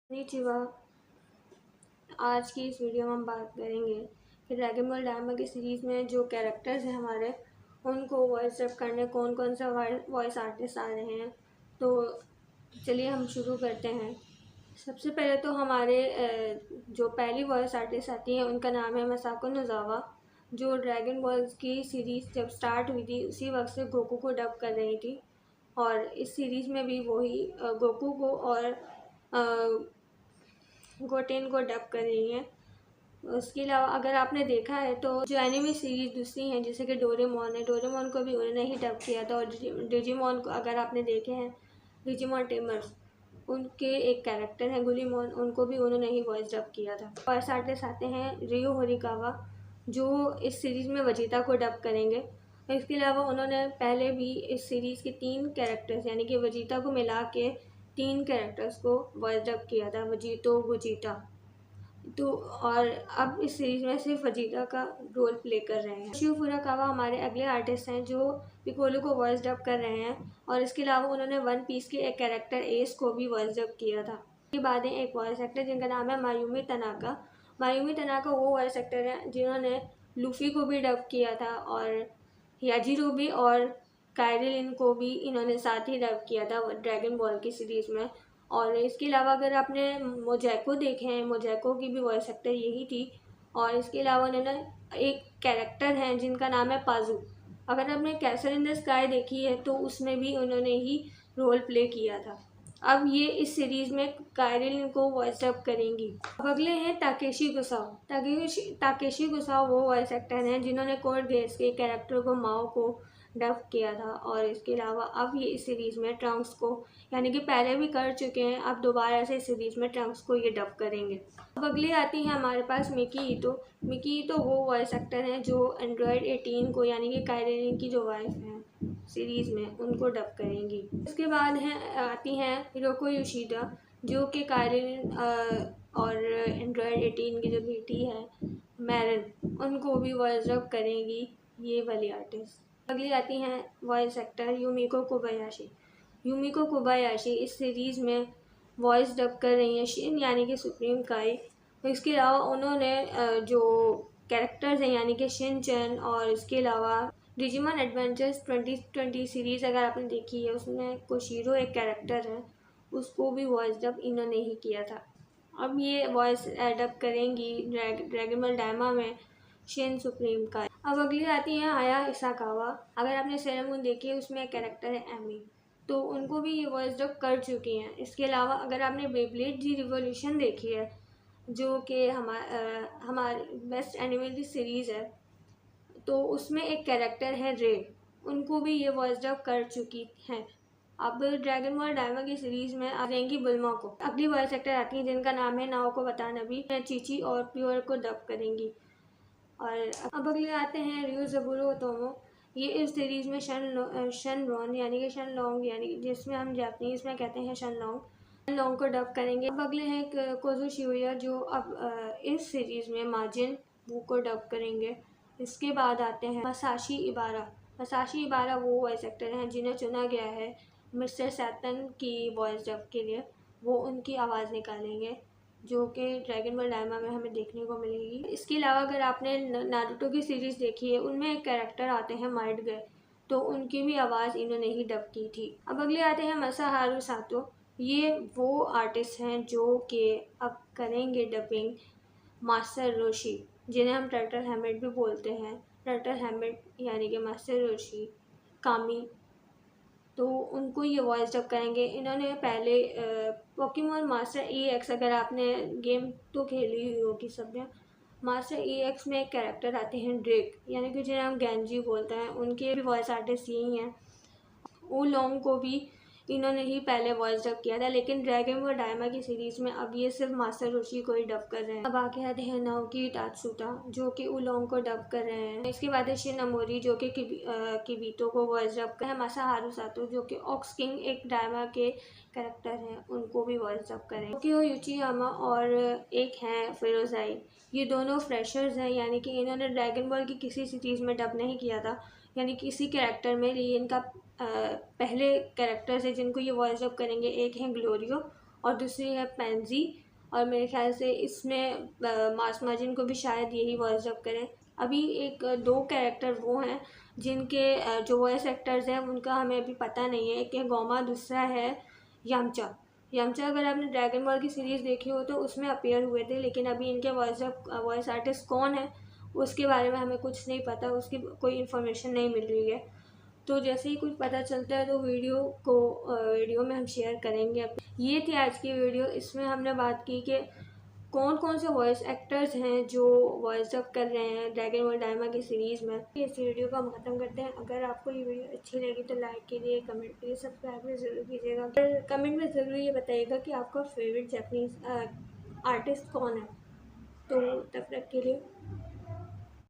konnichiwa। आज की इस वीडियो में हम बात करेंगे कि ड्रैगन बॉल डायमा की सीरीज़ में जो कैरेक्टर्स हैं हमारे, उनको वॉइस डब करने कौन कौन सा वॉइस आर्टिस्ट आ रहे हैं। तो चलिए हम शुरू करते हैं। सबसे पहले तो हमारे जो पहली वॉइस आर्टिस्ट आती है उनका नाम है मसाको नोज़ावा, जो ड्रैगन बॉल्स की सीरीज़ जब स्टार्ट हुई थी उसी वक्त से गोकू को डब कर रही थी। और इस सीरीज़ में भी वही गोकू को और गोटेन को डब कर रही हैं। उसके अलावा अगर आपने देखा है तो जो एनिमे सीरीज दूसरी हैं जैसे कि डोरेमोन है, डोरेमोन को भी उन्होंने ही डब किया था। और डिजिमोन को अगर आपने देखे हैं, डिजिमोन टेमर्स, उनके एक कैरेक्टर है गुलीमोन, उनको भी उन्होंने ही वॉइस डब किया था। वॉइस आर्टिस्ट आते हैं रियो होरिकावा, जो इस सीरीज़ में वजीता को डब करेंगे। इसके अलावा उन्होंने पहले भी इस सीरीज़ के 3 कैरेक्टर्स यानी कि वजीता को मिला के 3 कैरेक्टर्स को वॉइस डब किया था, वजीतो वजीता। तो और अब इस सीरीज में सिर्फ वजीता का रोल प्ले कर रहे हैं। शिव फुराकावा हमारे अगले आर्टिस्ट हैं जो पिकोलो को वॉइस डब कर रहे हैं। और इसके अलावा उन्होंने वन पीस के एक कैरेक्टर एस को भी वॉइस डब किया था। इसके बाद है एक वॉइस एक्टर जिनका नाम है मायूमी तनाका। मायूमी तनाका वो वॉइस एक्टर हैं जिन्होंने लूफी को भी डब किया था और याजिरो भी और कायरिलिन को भी इन्होंने साथ ही डब किया था ड्रैगन बॉल की सीरीज़ में। और इसके अलावा अगर आपने मोजैको देखे हैं, मोजैको की भी वॉइस एक्टर यही थी। और इसके अलावा उन्होंने एक कैरेक्टर हैं जिनका नाम है पाजू। अगर आपने कैसल इन द स्काई देखी है तो उसमें भी उन्होंने ही रोल प्ले किया था। अब ये इस सीरीज़ में कायरिलिन को वॉइस डब करेंगी। अब अगले हैं ताकेशी गुसाओ। ताकेशी गुसाओ वो वॉइस एक्टर हैं जिन्होंने कोड गेट्स के कैरेक्टर को माओ को डब किया था। और इसके अलावा अब ये इस सीरीज़ में ट्रंक्स को, यानी कि पहले भी कर चुके हैं, अब दोबारा से इस सीरीज़ में ट्रंक्स को ये डब करेंगे। अब अगले आती हैं हमारे पास मिकी ईटो। मिकी ईटो वो वॉइस एक्टर हैं जो एंड्रॉयड 18 को, यानी कि कायरिलिन की जो वाइफ हैं सीरीज़ में, उनको डब करेंगी। इसके बाद आती हैं हिरोको योशिदा, जो कि कायरिलिन और एंड्रॉयड 18 की जो बेटी है मैरन, उनको भी वॉइस डब करेंगी ये वाली आर्टिस्ट। अगली आती हैं वॉइस एक्टर यूमिको कोबायाशी। यूमिको कोबायाशी इस सीरीज़ में वॉइस डब कर रही हैं शिन, यानी कि सुप्रीम काई। इसके अलावा उन्होंने जो कैरेक्टर्स हैं यानी कि शिन चैन, और इसके अलावा डिजिमन एडवेंचर्स 2020 सीरीज़ अगर आपने देखी है, उसमें कोशिरो एक कैरेक्टर है, उसको भी वॉइस डब इन्होंने ही किया था। अब ये वॉइस डब करेंगी ड्रैगन बॉल डायमा में शिन सुप्रीम का। अब अगली आती हैं आया इसाकावा। अगर आपने सेलर मून देखी है, उसमें एक कैरेक्टर है एमी, तो उनको भी ये वॉइस डब कर चुकी हैं। इसके अलावा अगर आपने बेब्लेड जी रिवोल्यूशन देखी है, जो कि हमारी बेस्ट एनिमेटेड सीरीज़ है, तो उसमें एक कैरेक्टर है रे, उनको भी ये वॉइस डब कर चुकी हैं। अब ड्रैगन बॉल डायमा की सीरीज़ में आ जाएंगी बुल्मा को। अगली वॉइस एक्टर आती है जिनका नाम है नाओको वातानाबे, चीची और प्योर को डब करेंगी। और अब अगले आते हैं ryuzaburō ओतोमो। ये इस सीरीज़ में शन रॉन यानी कि शन लॉन्ग, यानी जिसमें हम जापानीज़ में कहते हैं शन लॉन्ग को डब करेंगे। अब अगले हैं कोजो शिओया, जो अब इस सीरीज़ में माजिन बू को डब करेंगे। इसके बाद आते हैं मसाशी इबारा। मसाशी इबारा वो वॉइस एक्टर हैं जिन्हें चुना गया है मिस्टर सैटन की वॉइस डब के लिए। वो उनकी आवाज़ निकालेंगे जो कि ड्रैगन बॉल डायमा में हमें देखने को मिलेगी। इसके अलावा अगर आपने नारुतो की सीरीज़ देखी है, उनमें एक कैरेक्टर आते हैं माइट गए, तो उनकी भी आवाज़ इन्होंने ही डब की थी। अब अगले आते हैं मसाहारू सातो। ये वो आर्टिस्ट हैं जो कि अब करेंगे डबिंग मास्टर रोशी, जिन्हें हम टर्टल हैमलेट भी बोलते हैं। टर्टल हैमलेट यानी कि मास्टर रोशी कामी, तो उनको ये वॉइस डब करेंगे। इन्होंने पहले पोकेमॉन मास्टर EX, अगर आपने गेम तो खेली हुई होगी सब में, मास्टर EX में एक कैरेक्टर आते हैं ड्रेक, यानी कि जिन्हें हम गैंजी बोलते हैं, उनके भी वॉइस आर्टिस्ट यही हैं। ओलोंग को भी इन्होंने ही पहले वॉइस डब किया था, लेकिन ड्रैगन बॉल डायमा की सीरीज़ में अब ये सिर्फ मास्टर रोशी को ही डब कर रहे हैं। अब आगे आते हैं नाओकी तात्सुता, जो कि ओलोंग को डब कर रहे हैं। इसके बाद है शिन अमोरी, जो कि किबीतो को वॉइस डब कर रहे हैं। मसाहारू सातो, जो कि ऑक्स किंग एक डायमा के कैरेक्टर हैं, उनको भी वॉइस डब करें। टोकियो युचियामा और एक हैं फिरोजाई, ये दोनों फ्रेशर्स हैं, यानी कि इन्होंने ड्रैगन बॉल की किसी सीरीज़ में डब नहीं किया था, यानी किसी कैरेक्टर में। ये इनका पहले कैरेक्टर्स है जिनको ये वॉइस डब करेंगे। एक हैं ग्लोरियो और दूसरी है पेंजी। और मेरे ख्याल से इसमें मास माजिन को भी शायद यही वॉइस डब करें। अभी एक दो कैरेक्टर वो हैं जिनके जो वॉइस एक्टर्स हैं उनका हमें अभी पता नहीं है। एक है गोमा, दूसरा है यामचा। यामचा अगर आपने ड्रैगन बॉल की सीरीज़ देखी हो तो उसमें अपीयर हुए थे, लेकिन अभी इनके वॉइस आर्टिस्ट कौन है उसके बारे में हमें कुछ नहीं पता, उसकी कोई इन्फॉर्मेशन नहीं मिल रही है। तो जैसे ही कुछ पता चलता है तो वीडियो में हम शेयर करेंगे। ये थी आज की वीडियो। इसमें हमने बात की कि कौन कौन से वॉइस एक्टर्स हैं जो वॉइस डब कर रहे हैं ड्रैगन बॉल डायमा की सीरीज़ में। इस वीडियो को हम ख़त्म करते हैं। अगर आपको ये वीडियो अच्छी लगी तो लाइक कीजिए, कमेंट कीजिए, सब्सक्राइब भी ज़रूर कीजिएगा। फिर कमेंट में ज़रूर ये बताइएगा कि आपका फेवरेट जापानीज़ आर्टिस्ट कौन है। तो तब तक के लिए